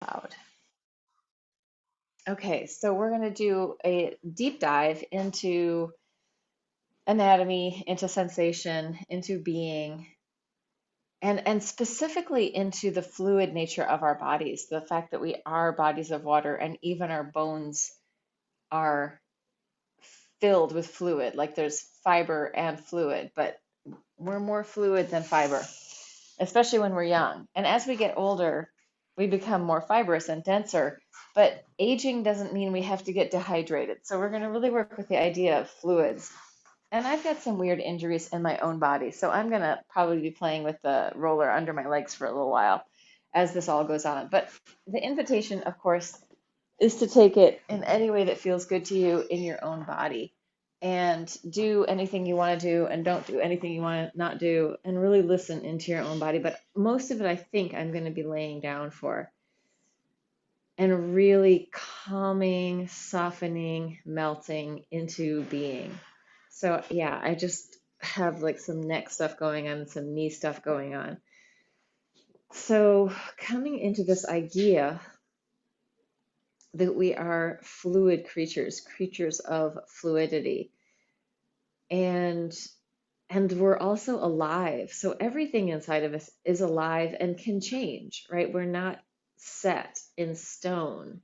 loud. Okay, so we're going to do a deep dive into anatomy, into sensation, into being, and specifically into the fluid nature of our bodies, the fact that we are bodies of water and even our bones are filled with fluid, like there's fiber and fluid, but we're more fluid than fiber, especially when we're young. And as we get older, we become more fibrous and denser. But aging doesn't mean we have to get dehydrated. So we're going to really work with the idea of fluids. And I've got some weird injuries in my own body. So I'm going to probably be playing with the roller under my legs for a little while as this all goes on. But the invitation, of course, is to take it in any way that feels good to you in your own body and do anything you want to do and don't do anything you want to not do and really listen into your own body. But most of it, I think I'm going to be laying down for and really calming, softening, melting into being. So, yeah, I just have like some neck stuff going on and some knee stuff going on. So, coming into this idea that we are fluid creatures, creatures of fluidity, and we're also alive. So everything inside of us is alive and can change, right? We're not set in stone.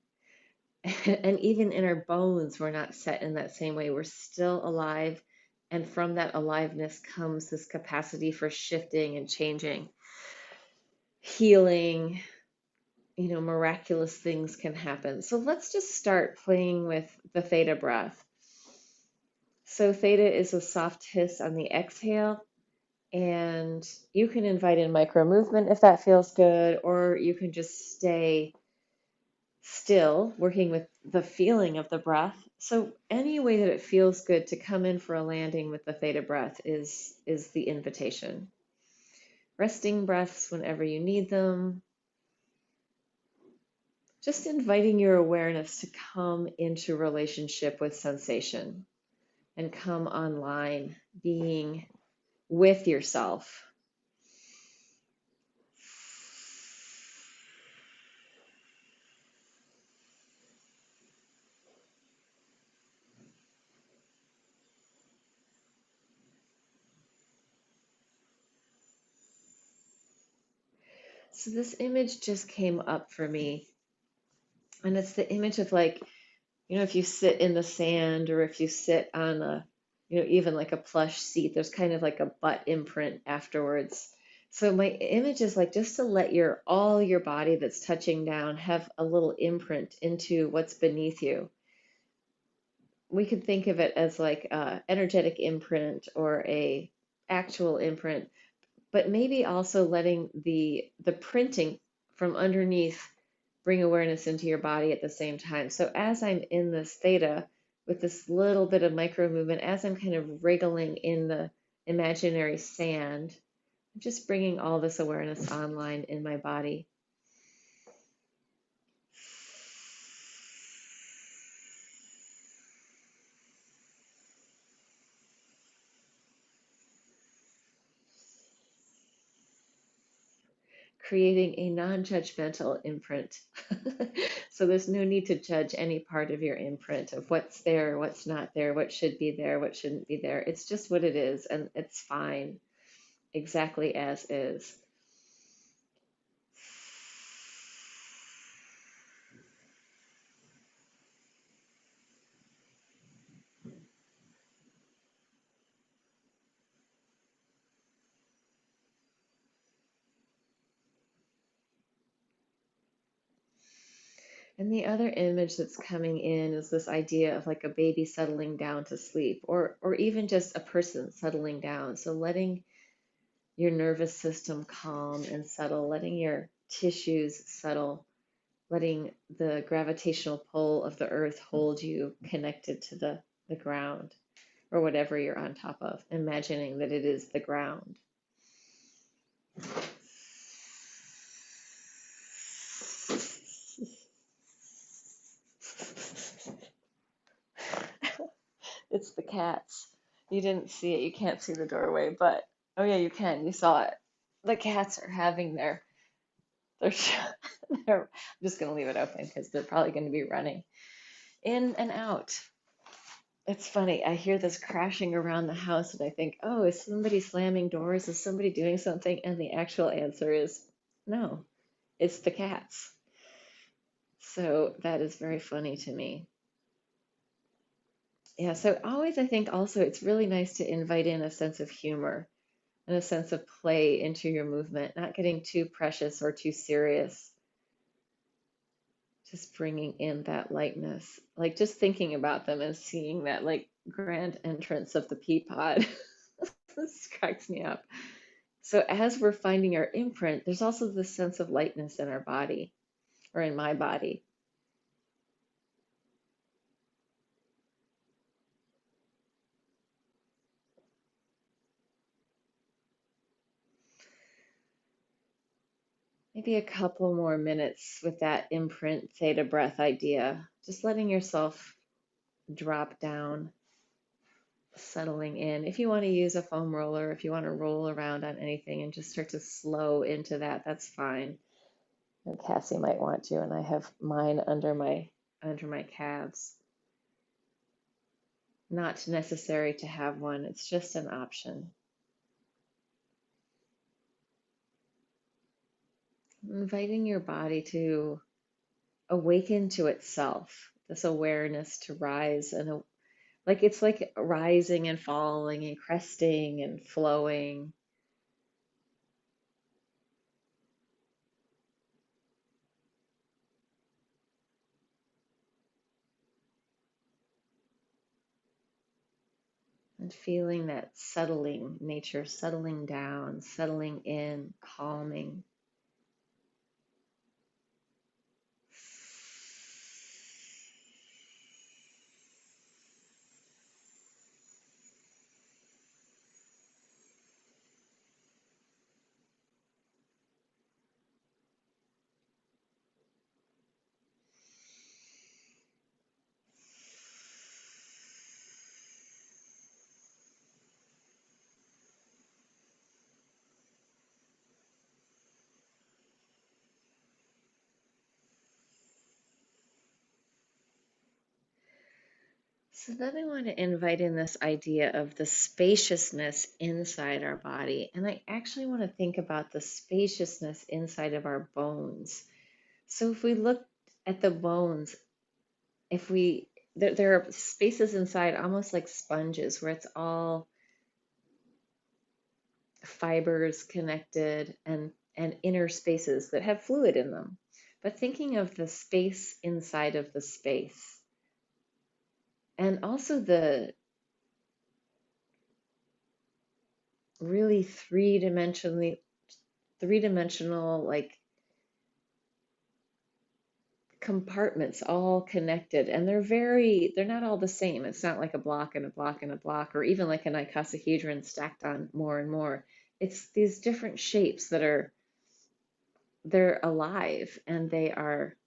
And even in our bones, we're not set in that same way. We're still alive. And from that aliveness comes this capacity for shifting and changing, healing, miraculous things can happen. So let's just start playing with the theta breath. So theta is a soft hiss on the exhale, and you can invite in micro movement if that feels good, or you can just stay still, working with the feeling of the breath. So any way that it feels good to come in for a landing with the theta breath is the invitation. Resting breaths whenever you need them. Just inviting your awareness to come into relationship with sensation and come online, being with yourself. So this image just came up for me, and it's the image of like, if you sit in the sand or if you sit on even like a plush seat, there's kind of like a butt imprint afterwards. So my image is like just to let all your body that's touching down have a little imprint into what's beneath you. We could think of it as like a energetic imprint or a actual imprint, but maybe also letting the printing from underneath bring awareness into your body at the same time. So as I'm in this theta with this little bit of micro movement, as I'm kind of wriggling in the imaginary sand, I'm just bringing all this awareness online in my body. Creating a non-judgmental imprint. So there's no need to judge any part of your imprint of what's there, what's not there, what should be there, what shouldn't be there. It's just what it is, and it's fine, exactly as is. And the other image that's coming in is this idea of like a baby settling down to sleep, or even just a person settling down. So letting your nervous system calm and settle, letting your tissues settle, letting the gravitational pull of the earth hold you connected to the ground or whatever you're on top of, imagining that it is the ground. It's the cats. You didn't see it. You can't see the doorway, but oh yeah, you can. You saw it. The cats are having their I'm just going to leave it open because they're probably going to be running in and out. It's funny. I hear this crashing around the house and I think, oh, is somebody slamming doors? Is somebody doing something? And the actual answer is no, it's the cats. So that is very funny to me. Yeah, so always I think also it's really nice to invite in a sense of humor and a sense of play into your movement, not getting too precious or too serious, just bringing in that lightness. Like just thinking about them and seeing that like grand entrance of the pea pod. This cracks me up. So as we're finding our imprint, there's also this sense of lightness in our body or in my body. Maybe a couple more minutes with that imprint theta breath idea. Just letting yourself drop down, settling in. If you want to use a foam roller, if you want to roll around on anything and just start to slow into that, that's fine. And Cassie might want to, and I have mine under my calves. Not necessary to have one, it's just an option. Inviting your body to awaken to itself, this awareness to rise and like it's like rising and falling and cresting and flowing. And feeling that settling nature, settling down, settling in, calming. So then I want to invite in this idea of the spaciousness inside our body. And I actually want to think about the spaciousness inside of our bones. So if we look at the bones, if we there are spaces inside almost like sponges where it's all fibers connected and inner spaces that have fluid in them. But thinking of the space inside of the space and also the really three dimensional like compartments all connected, and they're not all the same. It's not like a block and a block and a block, or even like an icosahedron stacked on more and more. It's these different shapes that they're alive, and they are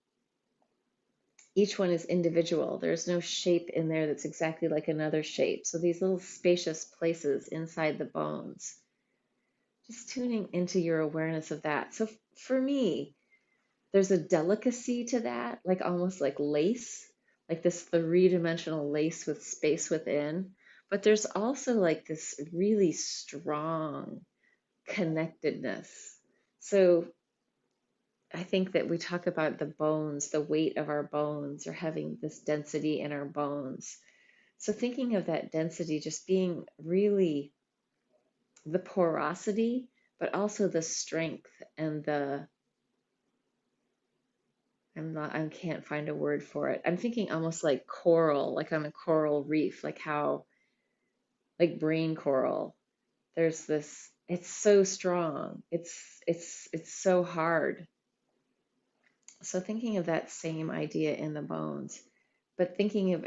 each one is individual. There's no shape in there that's exactly like another shape. So these little spacious places inside the bones, just tuning into your awareness of that. So for me, there's a delicacy to that, like almost like lace, like this three-dimensional lace with space within. But there's also like this really strong connectedness. So I think that we talk about the bones, the weight of our bones, or having this density in our bones. So thinking of that density just being really the porosity, but also the strength and I can't find a word for it. I'm thinking almost like coral, like on a coral reef, like how, like brain coral. There's this, it's so strong. It's so hard. So thinking of that same idea in the bones, but thinking of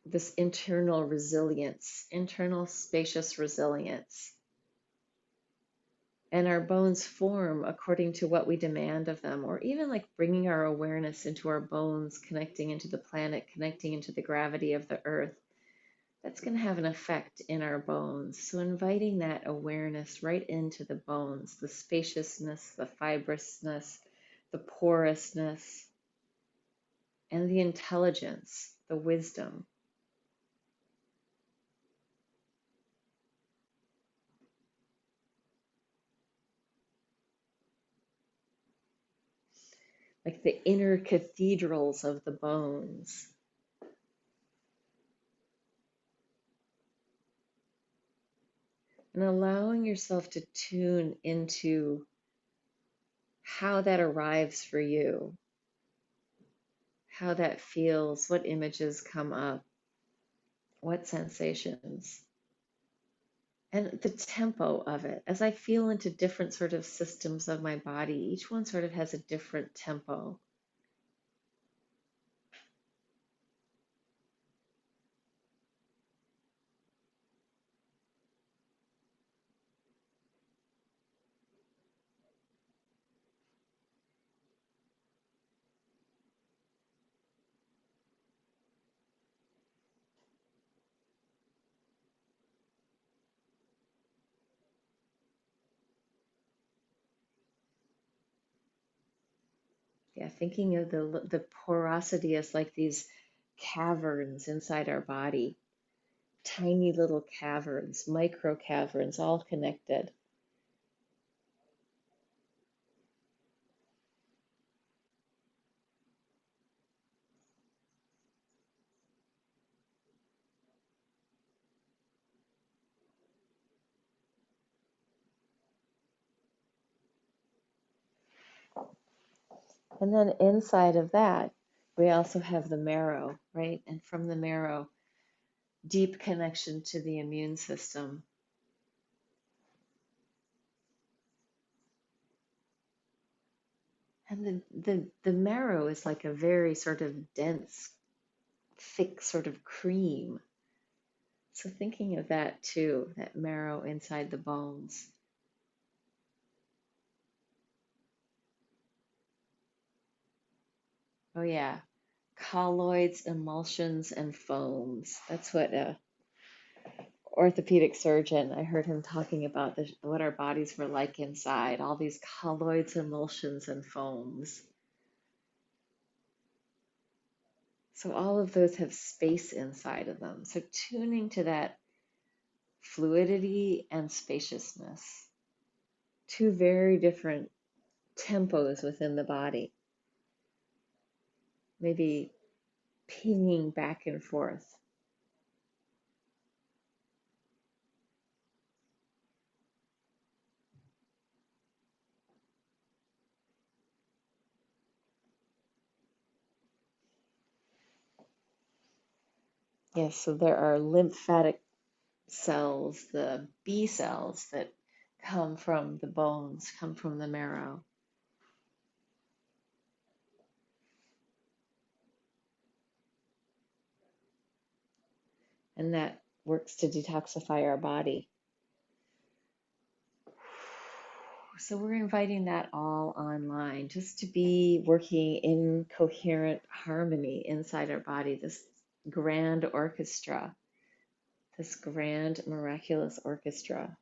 this internal resilience, internal spacious resilience. And our bones form according to what we demand of them, or even like bringing our awareness into our bones, connecting into the planet, connecting into the gravity of the earth. That's going to have an effect in our bones. So, inviting that awareness right into the bones, the spaciousness, the fibrousness, the porousness, and the intelligence, the wisdom. Like the inner cathedrals of the bones. And allowing yourself to tune into how that arrives for you, how that feels, what images come up, what sensations, and the tempo of it. As I feel into different sort of systems of my body, each one sort of has a different tempo. Yeah, thinking of the porosity as like these caverns inside our body, tiny little caverns, micro caverns, all connected. And then inside of that, we also have the marrow, right? And from the marrow, deep connection to the immune system. And the marrow is like a very sort of dense, thick sort of cream. So thinking of that too, that marrow inside the bones. Oh yeah, colloids, emulsions, and foams. That's what a orthopedic surgeon, I heard him talking about what our bodies were like inside, all these colloids, emulsions, and foams. So all of those have space inside of them. So tuning to that fluidity and spaciousness, two very different tempos within the body, maybe pinging back and forth. Yes, so there are lymphatic cells, the B cells that come from the bones, come from the marrow. And that works to detoxify our body. So we're inviting that all online just to be working in coherent harmony inside our body, this grand orchestra, this grand miraculous orchestra.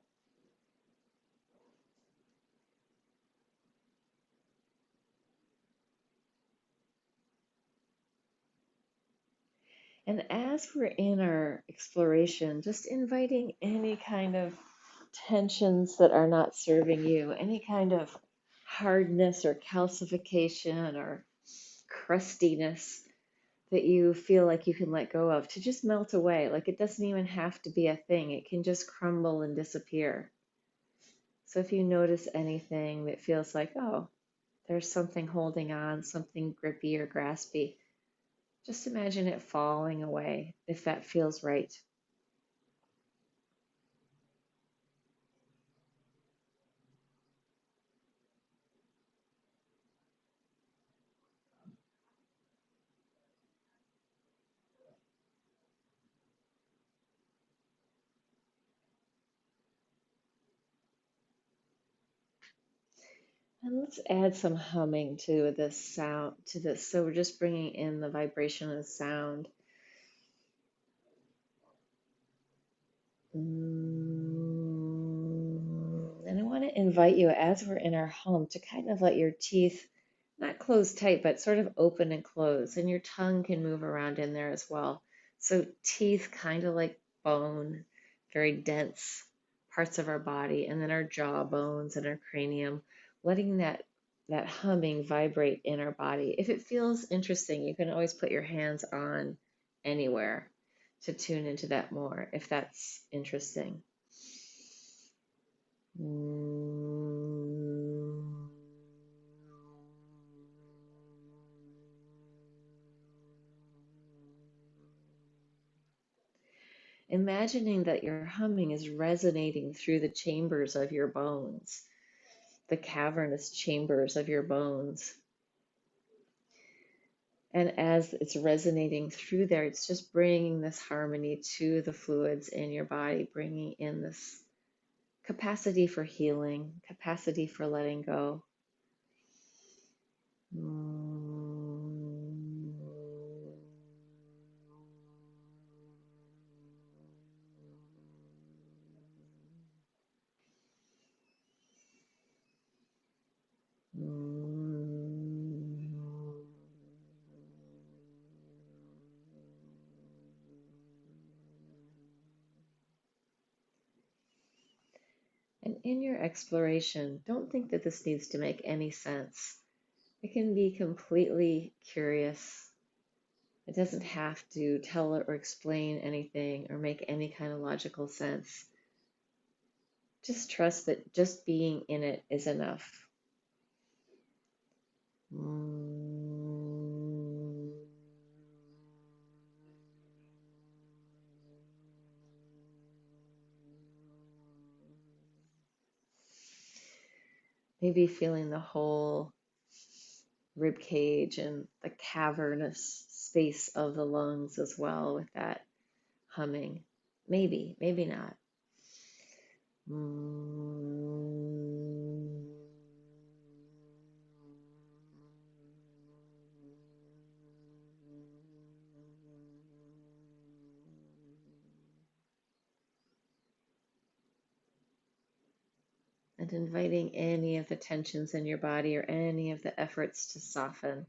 And as we're in our exploration, just inviting any kind of tensions that are not serving you, any kind of hardness or calcification or crustiness that you feel like you can let go of, to just melt away. Like it doesn't even have to be a thing, it can just crumble and disappear. So if you notice anything that feels like, oh, there's something holding on, something grippy or graspy, just imagine it falling away if that feels right. And let's add some humming to this sound, to this. So we're just bringing in the vibration of sound. And I want to invite you, as we're in our hum, to kind of let your teeth not closed tight, but sort of open and closed. And your tongue can move around in there as well. So teeth kind of like bone, very dense parts of our body, and then our jaw bones and our cranium, letting that humming vibrate in our body. If it feels interesting, you can always put your hands on anywhere to tune into that more if that's interesting. Imagining that your humming is resonating through the chambers of your bones, the cavernous chambers of your bones. And as it's resonating through there, it's just bringing this harmony to the fluids in your body, bringing in this capacity for healing, capacity for letting go. And in your exploration, don't think that this needs to make any sense. It can be completely curious. It doesn't have to tell or explain anything or make any kind of logical sense. Just trust that just being in it is enough. Maybe feeling the whole rib cage and the cavernous space of the lungs as well with that humming. Maybe, maybe not. And inviting any of the tensions in your body or any of the efforts to soften,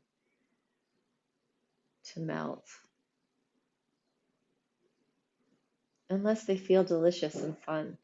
to melt, unless they feel delicious and fun.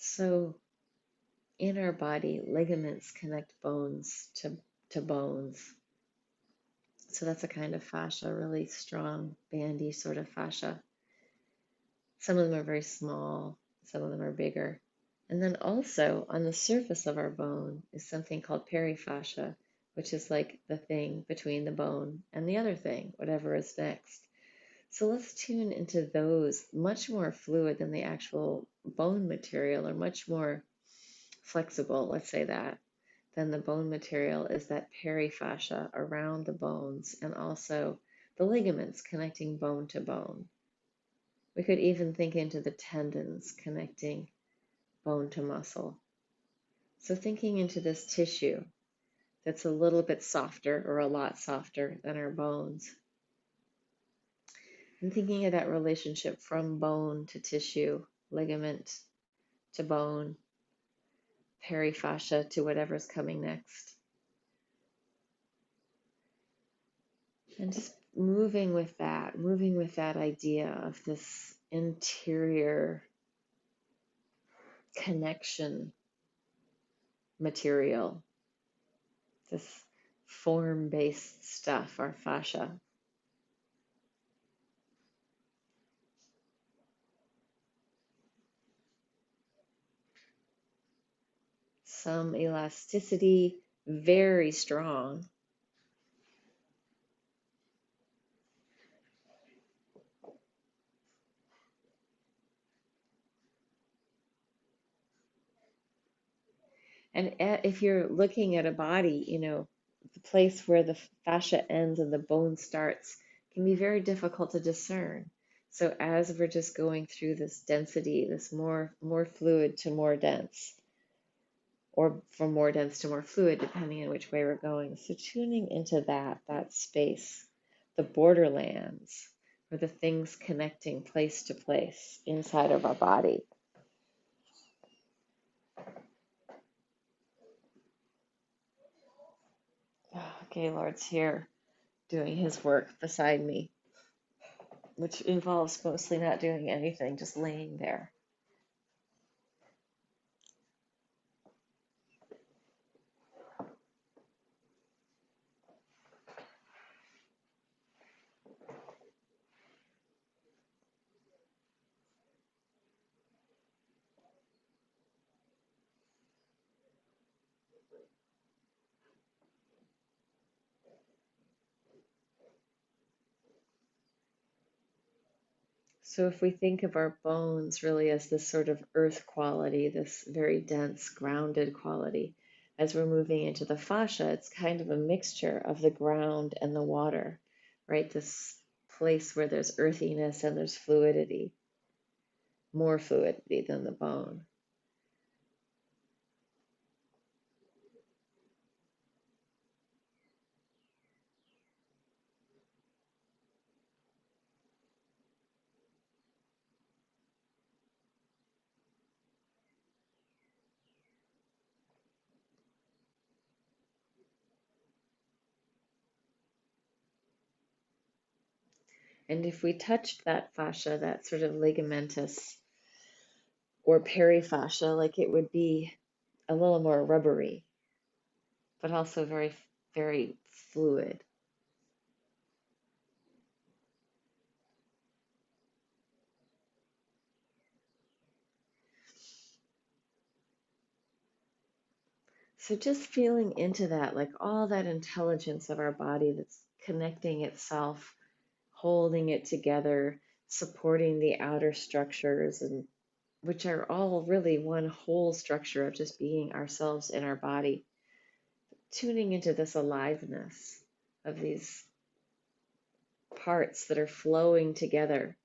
So in our body, ligaments connect bones to bones. So that's a kind of fascia, really strong, bandy sort of fascia. Some of them are very small, some of them are bigger. And then also on the surface of our bone is something called perifascia, which is like the thing between the bone and the other thing, whatever is next. So let's tune into those, much more fluid than the actual bone material, or much more flexible, let's say that, than the bone material is that perifascia around the bones, and also the ligaments connecting bone to bone. We could even think into the tendons connecting bone to muscle. So thinking into this tissue that's a little bit softer, or a lot softer than our bones, and thinking of that relationship from bone to tissue, ligament to bone, perifascia to whatever's coming next. And just moving with that idea of this interior connection material, this form-based stuff, our fascia. Some elasticity, very strong. And if you're looking at a body, the place where the fascia ends and the bone starts can be very difficult to discern. So as we're just going through this density, this more fluid to more dense, or from more dense to more fluid, depending on which way we're going. So tuning into that space, the borderlands, or the things connecting place to place inside of our body. Okay, Lord's here doing his work beside me, which involves mostly not doing anything, just laying there. So if we think of our bones really as this sort of earth quality, this very dense, grounded quality, as we're moving into the fascia, it's kind of a mixture of the ground and the water, right? This place where there's earthiness and there's fluidity, more fluidity than the bone. And if we touched that fascia, that sort of ligamentous or perifascia, like it would be a little more rubbery, but also very, very fluid. So just feeling into that, like all that intelligence of our body that's connecting itself, holding it together, supporting the outer structures, and which are all really one whole structure of just being ourselves in our body. Tuning into this aliveness of these parts that are flowing together.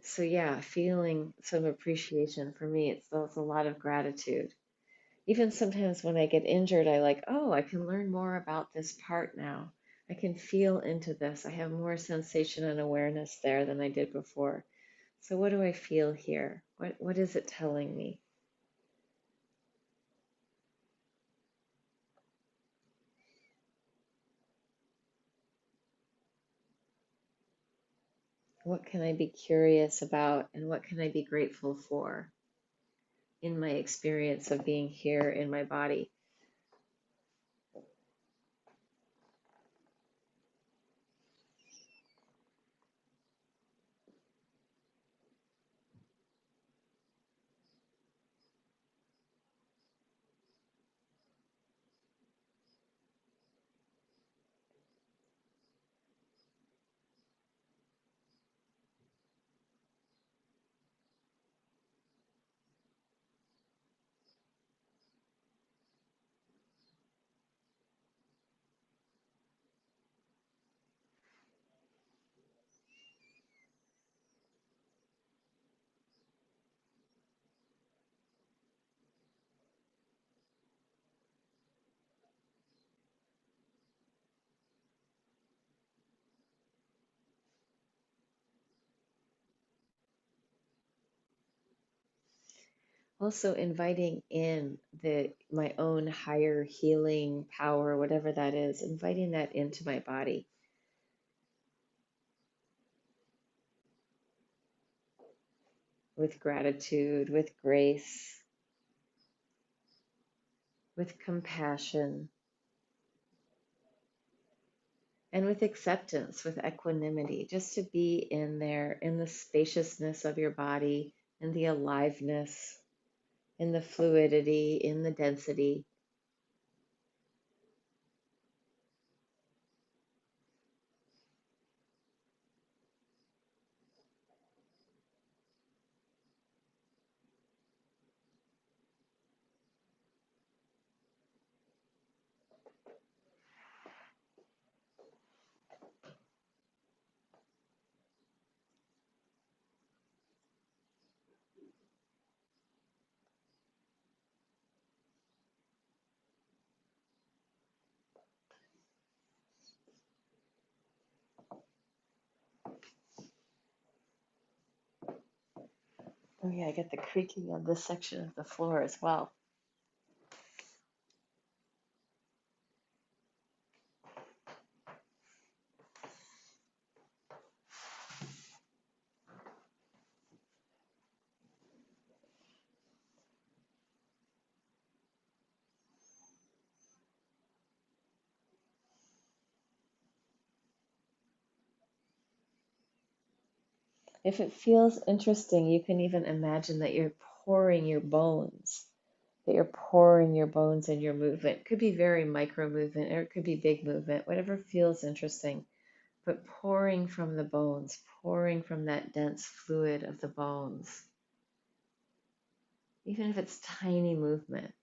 So yeah, feeling some appreciation. For me, it's a lot of gratitude. Even sometimes when I get injured, I like, oh, I can learn more about this part now. I can feel into this. I have more sensation and awareness there than I did before. So what do I feel here? What is it telling me? What can I be curious about, and what can I be grateful for in my experience of being here in my body? also inviting in my own higher healing power, whatever that is, inviting that into my body with gratitude, with grace, with compassion, and with acceptance, with equanimity, just to be in there, in the spaciousness of your body, in the aliveness, in the fluidity, in the density. Oh, yeah, I get the creaking of this section of the floor as well. If it feels interesting, you can even imagine that you're pouring your bones, that you're pouring your bones in your movement. It could be very micro movement or it could be big movement, whatever feels interesting. But pouring from the bones, pouring from that dense fluid of the bones, even if it's tiny movement.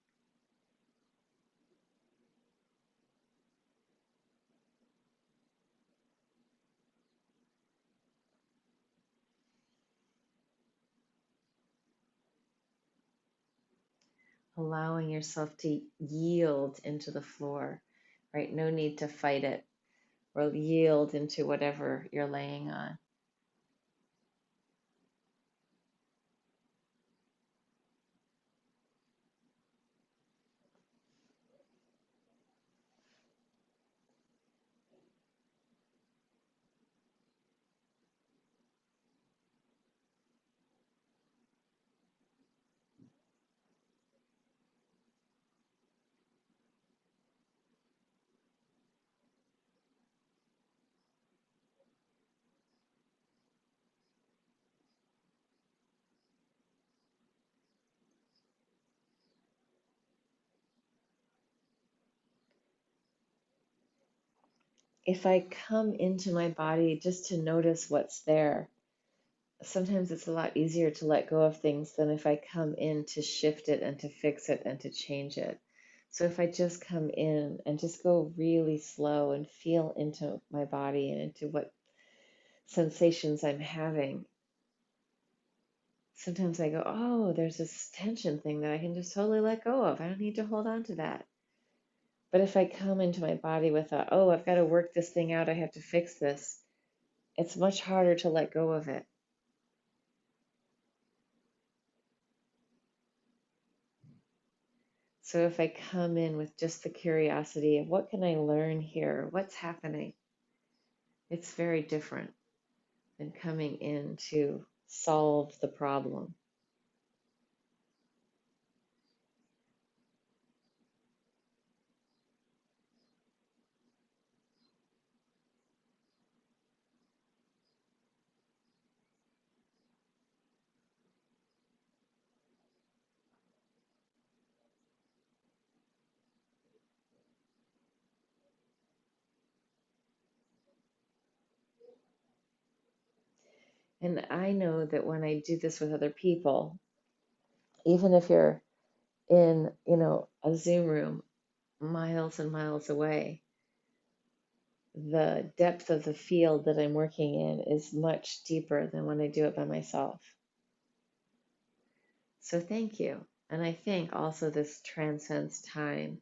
Allowing yourself to yield into the floor, right? No need to fight it or yield into whatever you're laying on. If I come into my body just to notice what's there, sometimes it's a lot easier to let go of things than if I come in to shift it and to fix it and to change it. So if I just come in and just go really slow and feel into my body and into what sensations I'm having, sometimes I go, oh, there's this tension thing that I can just totally let go of. I don't need to hold on to that. But if I come into my body with a, oh, I've got to work this thing out, I have to fix this, it's much harder to let go of it. So if I come in with just the curiosity of what can I learn here? What's happening? It's very different than coming in to solve the problem. And I know that when I do this with other people, even if you're in, a Zoom room miles and miles away, the depth of the field that I'm working in is much deeper than when I do it by myself. So thank you. And I think also this transcends time.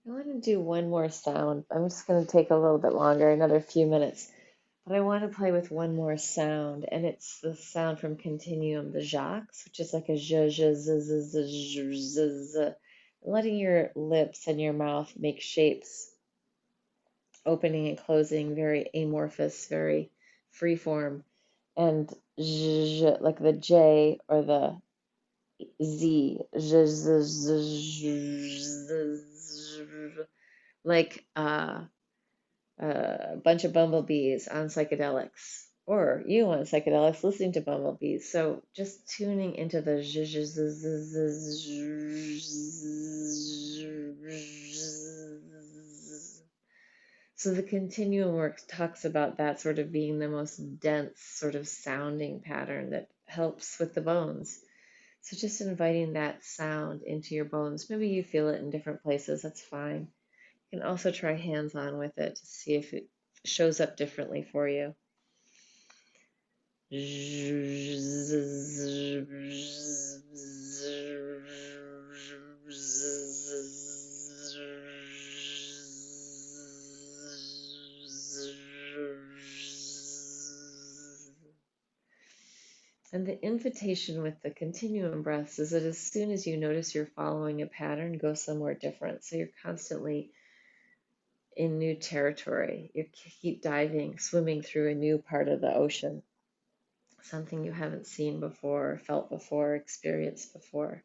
I want to do one more sound. I'm just going to take a little bit longer, another few minutes. But I want to play with one more sound, and it's the sound from Continuum, the jacques, which is like a zh, zh, z, z, z, z, z, z. Letting your lips and your mouth make shapes, opening and closing, very amorphous, very free form. And zh, like the J or the Z, zh, z, z, z, z, like a bunch of bumblebees on psychedelics, or you on psychedelics listening to bumblebees. So just tuning into the so the continuum work talks about that sort of being the most dense sort of sounding pattern that helps with the bones. So just inviting that sound into your bones. Maybe you feel it in different places, that's fine. You can also try hands-on with it to see if it shows up differently for you. And the invitation with the continuum breaths is that as soon as you notice you're following a pattern, go somewhere different. So you're constantly in new territory. You keep diving, swimming through a new part of the ocean, something you haven't seen before, felt before, experienced before.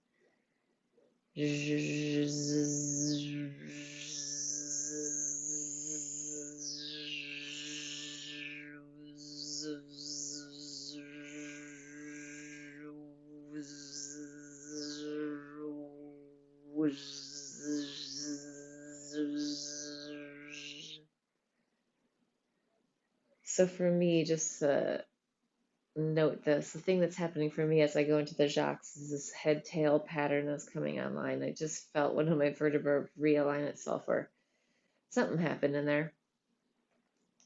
So for me, just note this. The thing that's happening for me as I go into the jacques is this head tail pattern that's coming online. I just felt one of my vertebrae realign itself, or something happened in there.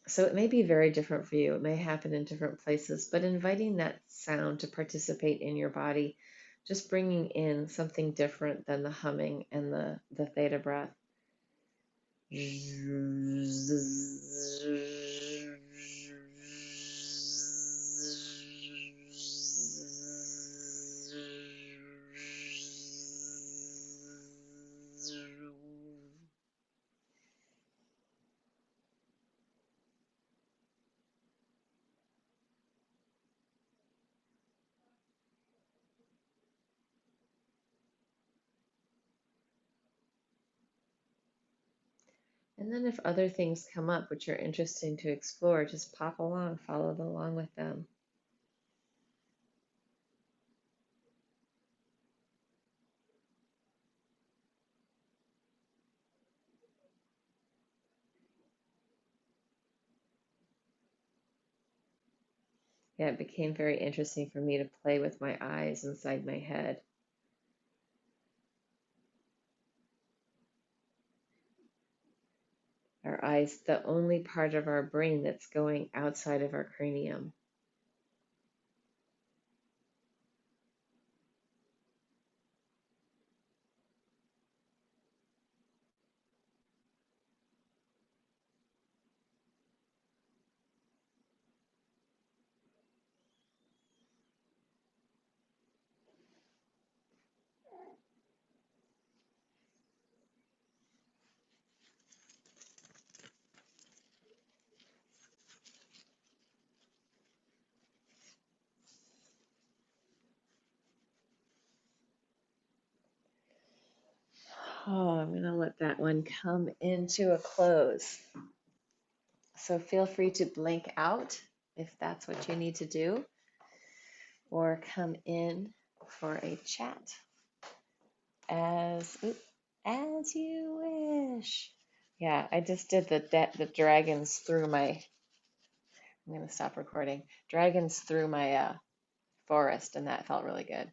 So it may be very different for you. It may happen in different places, but inviting that sound to participate in your body, just bringing in something different than the humming and the theta breath. And then if other things come up which are interesting to explore, just pop along, follow along with them. Yeah, it became very interesting for me to play with my eyes inside my head. Our eyes, the only part of our brain that's going outside of our cranium. Oh, I'm going to let that one come into a close. So feel free to blink out if that's what you need to do, or come in for a chat as you wish. Yeah, I just did the dragons through my. I'm going to stop recording. Dragons through my forest, and that felt really good.